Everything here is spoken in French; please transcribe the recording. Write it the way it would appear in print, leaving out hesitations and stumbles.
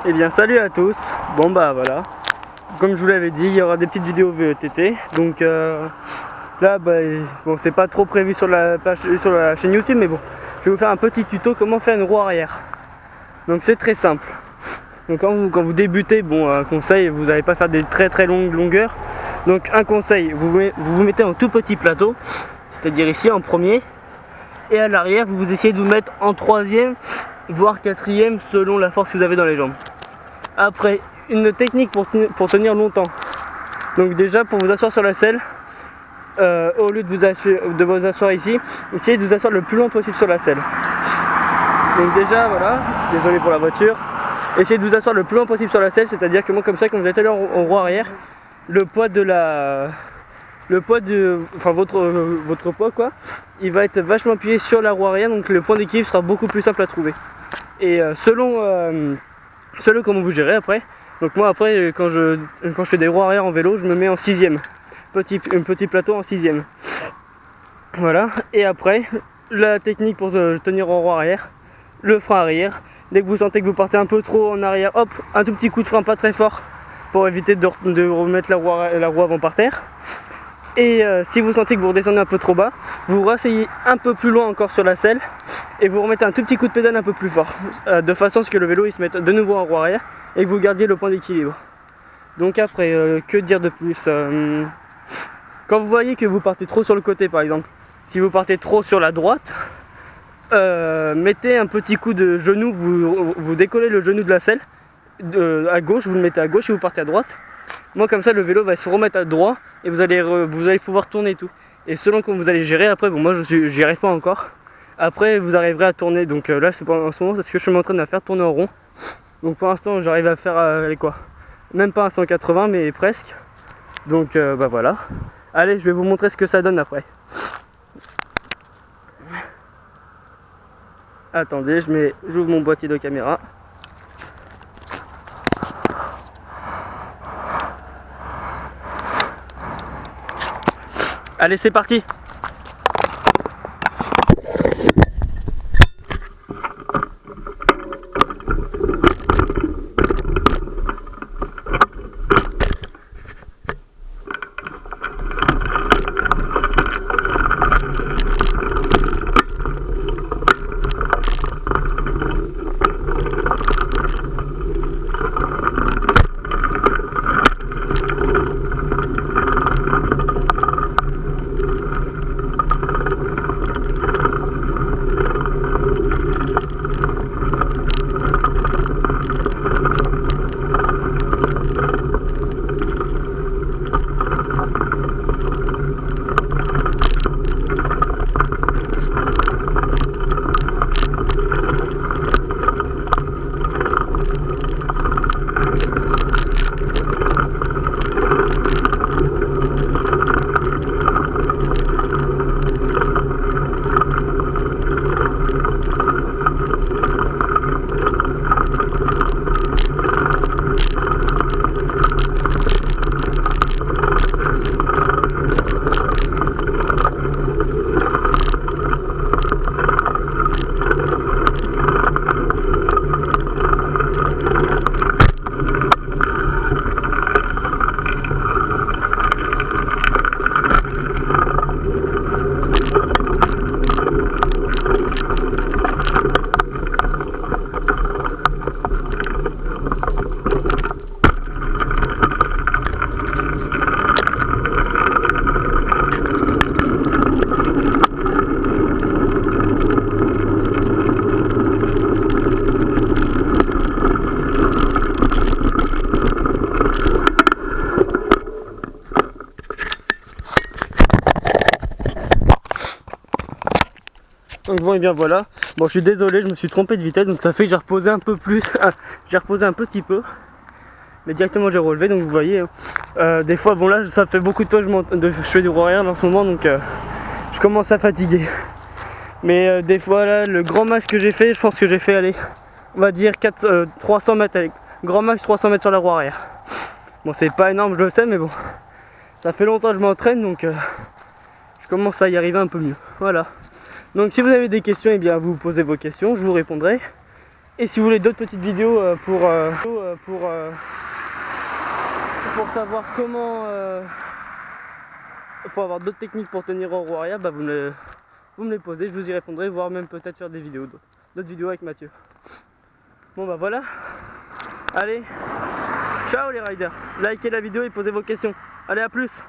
Eh bien salut à tous, bon bah voilà, comme je vous l'avais dit, il y aura des petites vidéos VETT, donc là bah, bon c'est pas trop prévu sur la chaîne YouTube, mais bon, je vais vous faire un petit tuto comment faire une roue arrière. Donc c'est très simple, donc quand vous débutez, bon un conseil, vous n'allez pas faire des très longues longueurs, donc un conseil, vous mettez en tout petit plateau, c'est-à-dire ici en premier, et à l'arrière vous essayez de vous mettre en troisième, voire quatrième selon la force que vous avez dans les jambes. Après, une technique pour tenir longtemps. Donc déjà, pour vous asseoir sur la selle, au lieu de vous asseoir ici, essayez de vous asseoir le plus loin possible sur la selle. Donc déjà, voilà, désolé pour la voiture. Essayez de vous asseoir le plus loin possible sur la selle, c'est-à-dire que moi, comme ça, quand vous êtes allé en roue arrière, le poids de votre poids quoi, il va être vachement appuyé sur la roue arrière, donc le point d'équilibre sera beaucoup plus simple à trouver. Et selon comment vous gérez après. Donc moi après quand je fais des roues arrière en vélo, je me mets en sixième, petit plateau en sixième. Voilà. Et après la technique pour tenir en roue arrière, le frein arrière. Dès que vous sentez que vous partez un peu trop en arrière, hop, un tout petit coup de frein pas très fort pour éviter de remettre la roue avant par terre. Et si vous sentez que vous redescendez un peu trop bas, vous rasseyez un peu plus loin encore sur la selle et vous remettez un tout petit coup de pédale un peu plus fort, de façon à ce que le vélo il se mette de nouveau en roue arrière et que vous gardiez le point d'équilibre. Donc après, que dire de plus, quand vous voyez que vous partez trop sur le côté par exemple, si vous partez trop sur la droite, mettez un petit coup de genou, vous décollez le genou de la selle à gauche, vous le mettez à gauche et vous partez à droite. Moi comme ça le vélo va se remettre à droit et vous allez pouvoir tourner tout. Et selon comment vous allez gérer, après bon moi j'y arrive pas encore. Après vous arriverez à tourner, donc là c'est pas en ce moment, c'est ce que je suis en train de faire tourner en rond. Donc pour l'instant j'arrive à faire même pas un 180 mais presque. Donc bah voilà. Allez, je vais vous montrer ce que ça donne après. Attendez, j'ouvre mon boîtier de caméra. Allez, c'est parti! Donc bon et bien voilà, bon je suis désolé, je me suis trompé de vitesse, donc ça fait que j'ai reposé un peu plus, j'ai reposé un petit peu, mais directement j'ai relevé, donc vous voyez, des fois, bon là ça fait beaucoup de fois que je fais du roue arrière en ce moment, donc je commence à fatiguer. Mais des fois là, le grand max que j'ai fait, je pense que j'ai fait, allez, on va dire 300 mètres, allez, grand max 300 mètres sur la roue arrière. Bon c'est pas énorme, je le sais, mais bon, ça fait longtemps que je m'entraîne, donc je commence à y arriver un peu mieux, voilà. Donc si vous avez des questions, eh bien vous posez vos questions, je vous répondrai. Et si vous voulez d'autres petites vidéos pour savoir comment pour avoir d'autres techniques pour tenir au roi arrière, bah vous me les posez, je vous y répondrai, voire même peut-être faire des vidéos, d'autres vidéos avec Mathieu. Bon bah voilà, allez, ciao les riders, likez la vidéo et posez vos questions, allez à plus.